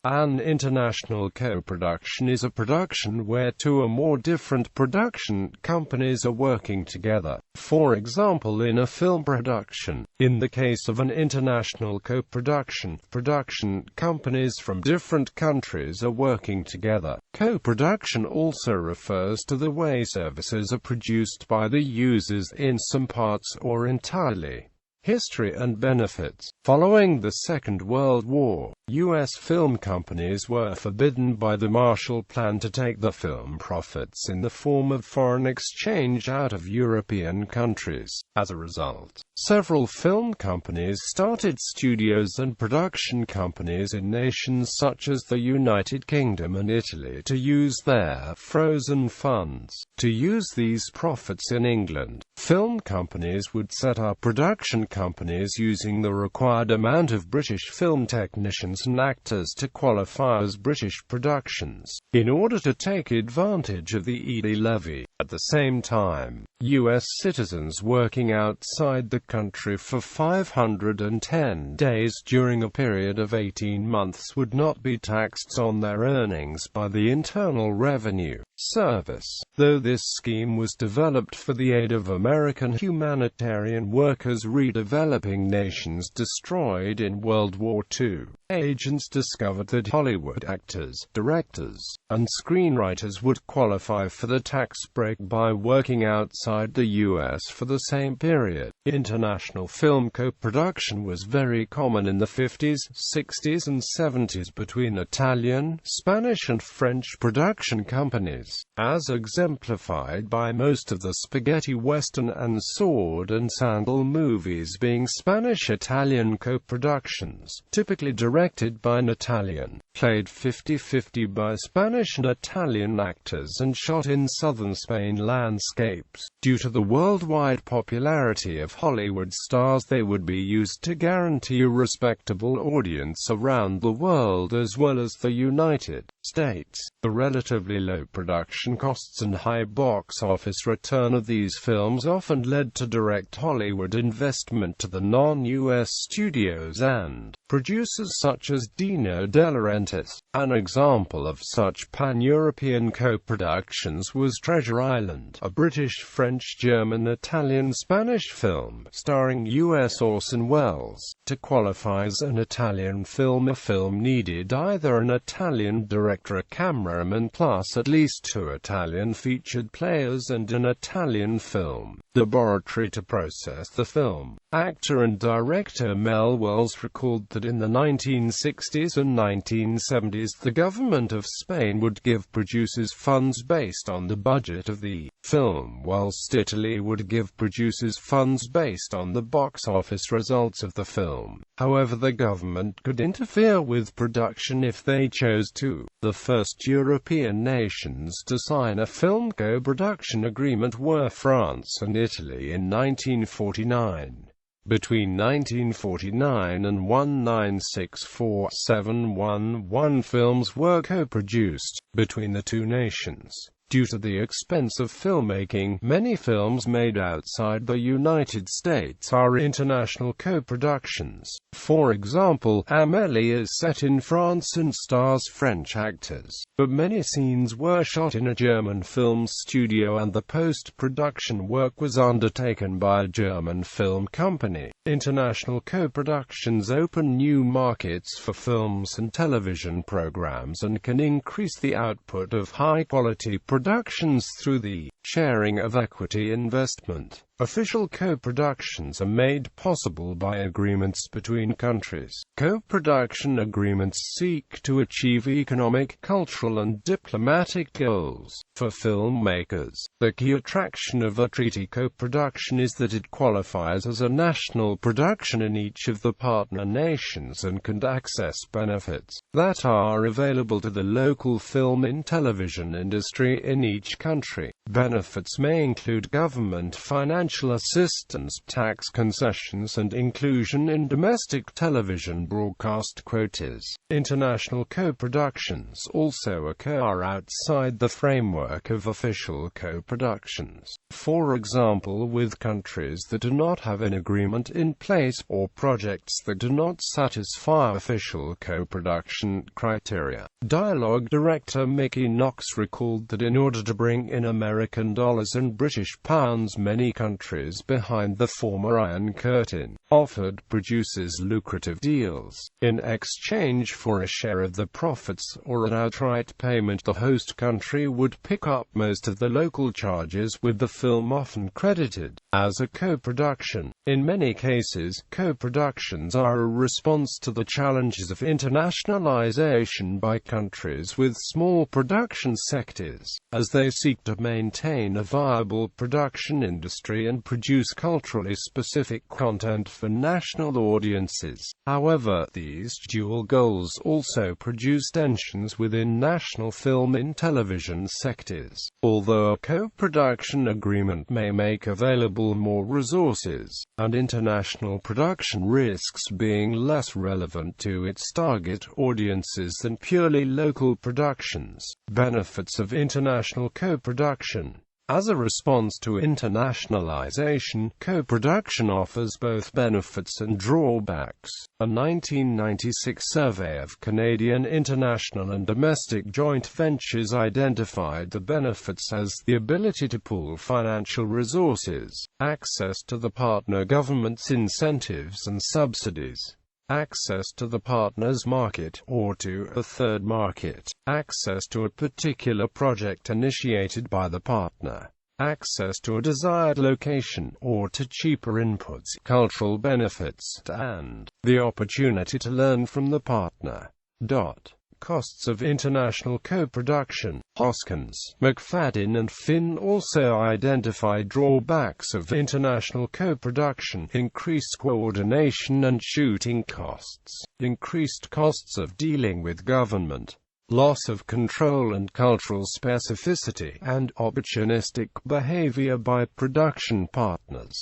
An international co-production is a production where two or more different production companies are working together. For example, in a film production. In the case of an international co-production, production companies from different countries are working together. Co-production also refers to the way services are produced by the users in some parts or entirely. History and benefits. Following the Second World War, U.S. film companies were forbidden by the Marshall Plan to take the film profits in the form of foreign exchange out of European countries. As a result, several film companies started studios and production companies in nations such as the United Kingdom and Italy to use their frozen funds. To use these profits in England, film companies would set up production companies using the required amount of British film technicians and actors to qualify as British productions, in order to take advantage of the ED levy. At the same time, U.S. citizens working outside the country for 510 days during a period of 18 months would not be taxed on their earnings by the Internal Revenue Service. Though this scheme was developed for the aid of American humanitarian workers redeveloping nations destroyed in World War II, agents discovered that Hollywood actors, directors, and screenwriters would qualify for the tax break by working outside the U.S. for the same period. International film co-production was very common in the 50s, 60s, and 70s between Italian, Spanish, and French production companies, as exemplified by most of the spaghetti western and sword and sandal movies being Spanish-Italian co-productions, typically directed by an Italian, played 50-50 by Spanish and Italian actors and shot in southern Spain landscapes. Due to the worldwide popularity of Hollywood stars, they would be used to guarantee a respectable audience around the world as well as the United States. The relatively low production costs and high box office return of these films often led to direct Hollywood investment to the non-US studios and producers such as Dino De Laurentiis. An example of such pan-European co-productions was Treasure Island, a British, French, German, Italian, Spanish film starring U.S. Orson Welles. To qualify as an Italian film, a film needed either an Italian director, a cameraman, plus at least 2 Italian featured players and an Italian film laboratory to process the film. Actor and director Mel Wells recalled that in the 1960s and 1970s the government of Spain would give producers funds based on the budget of the film, whilst Italy would give producers funds based on the box office results of the film. However, the government could interfere with production if they chose to. The first European nations to sign a film co-production agreement were France and Italy in 1949. Between 1949 and 1964-711 films were co-produced between the two nations. Due to the expense of filmmaking, many films made outside the United States are international co-productions. For example, Amélie is set in France and stars French actors, but many scenes were shot in a German film studio and the post-production work was undertaken by a German film company. International co-productions open new markets for films and television programs and can increase the output of high-quality productions through the sharing of equity investment. Official co-productions are made possible by agreements between countries. Co-production agreements seek to achieve economic, cultural, and diplomatic goals. For filmmakers, the key attraction of a treaty co-production is that it qualifies as a national production in each of the partner nations and can access benefits that are available to the local film and television industry in each country. Benefits may include government financial financial assistance, tax concessions and inclusion in domestic television broadcast quotas. International co-productions also occur outside the framework of official co-productions. For example, with countries that do not have an agreement in place, or projects that do not satisfy official co-production criteria. Dialogue director Mickey Knox recalled that in order to bring in American dollars and British pounds, many countries behind the former Iron Curtain offered producers lucrative deals. In exchange for a share of the profits or an outright payment, the host country would pick up most of the local charges, with the film often credited as a co-production. In many cases, co-productions are a response to the challenges of internationalization by countries with small production sectors, as they seek to maintain a viable production industry and produce culturally specific content for national audiences. However, these dual goals also produce tensions within national film and television sectors. Although a co-production agreement may make available more resources, and international production risks being less relevant to its target audiences than purely local productions, benefits of international co-production. As a response to internationalization, co-production offers both benefits and drawbacks. A 1996 survey of Canadian international and domestic joint ventures identified the benefits as the ability to pool financial resources, access to the partner government's incentives and subsidies, access to the partner's market, or to a third market, access to a particular project initiated by the partner, access to a desired location, or to cheaper inputs, cultural benefits, and the opportunity to learn from the partner. Costs of international co-production. Hoskins, McFadden and Finn also identify drawbacks of international co-production: increased coordination and shooting costs, increased costs of dealing with government, loss of control and cultural specificity, and opportunistic behavior by production partners.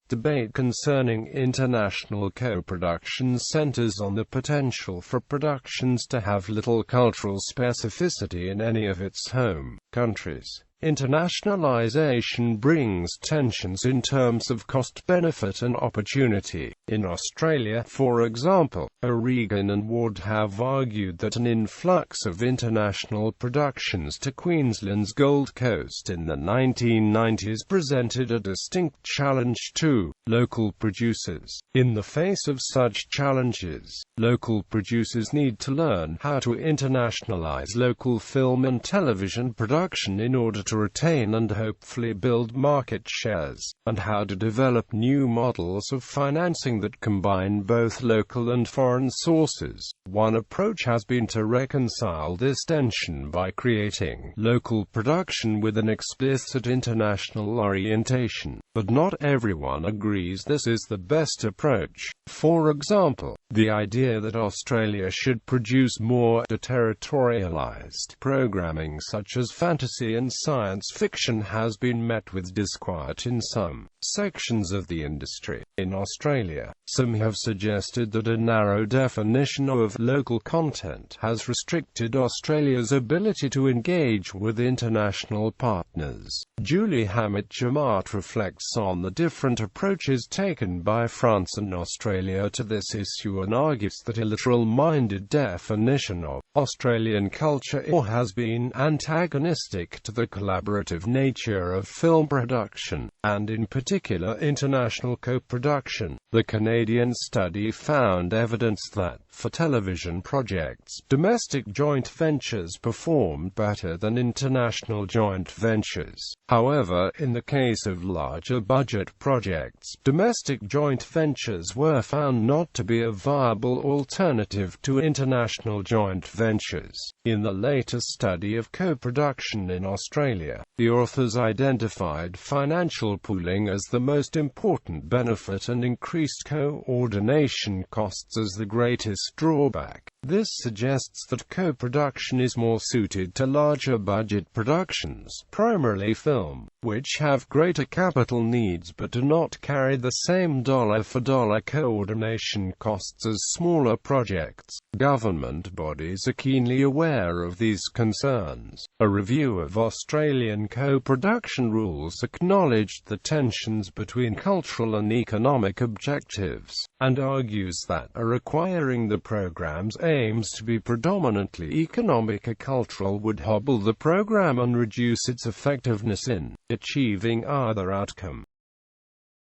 Debate concerning international co-production centers on the potential for productions to have little cultural specificity in any of its home countries. Internationalization brings tensions in terms of cost, benefit and opportunity. In Australia, for example, O'Regan and Ward have argued that an influx of international productions to Queensland's Gold Coast in the 1990s presented a distinct challenge to local producers. In the face of such challenges, local producers need to learn how to internationalize local film and television production in order to retain and hopefully build market shares, and how to develop new models of financing that combine both local and foreign sources. One approach has been to reconcile this tension by creating local production with an explicit international orientation, but not everyone agrees this is the best approach. For example, the idea that Australia should produce more deterritorialized programming such as fantasy and science fiction has been met with disquiet in some sections of the industry. In Australia, some have suggested that a narrow definition of local content has restricted Australia's ability to engage with international partners. Julie Hammett-Jamaat reflects on the different approaches taken by France and Australia to this issue and argues that a literal-minded definition of Australian culture has been antagonistic to the collaborative nature of film production, and in particular international co-production. The Canadian study found evidence that, for television projects, domestic joint ventures performed better than international joint ventures. However, in the case of larger budget projects, domestic joint ventures were found not to be a viable alternative to international joint ventures. In the latest study of co-production in Australia, the authors identified financial pooling as the most important benefit and increased coordination costs as the greatest drawback. This suggests that co-production is more suited to larger budget productions, primarily film. which have greater capital needs but do not carry the same dollar-for-dollar coordination costs as smaller projects. Government bodies are keenly aware of these concerns. A review of Australian co-production rules acknowledged the tensions between cultural and economic objectives, and argues that requiring the program's aims to be predominantly economic or cultural would hobble the program and reduce its effectiveness in achieving either outcome.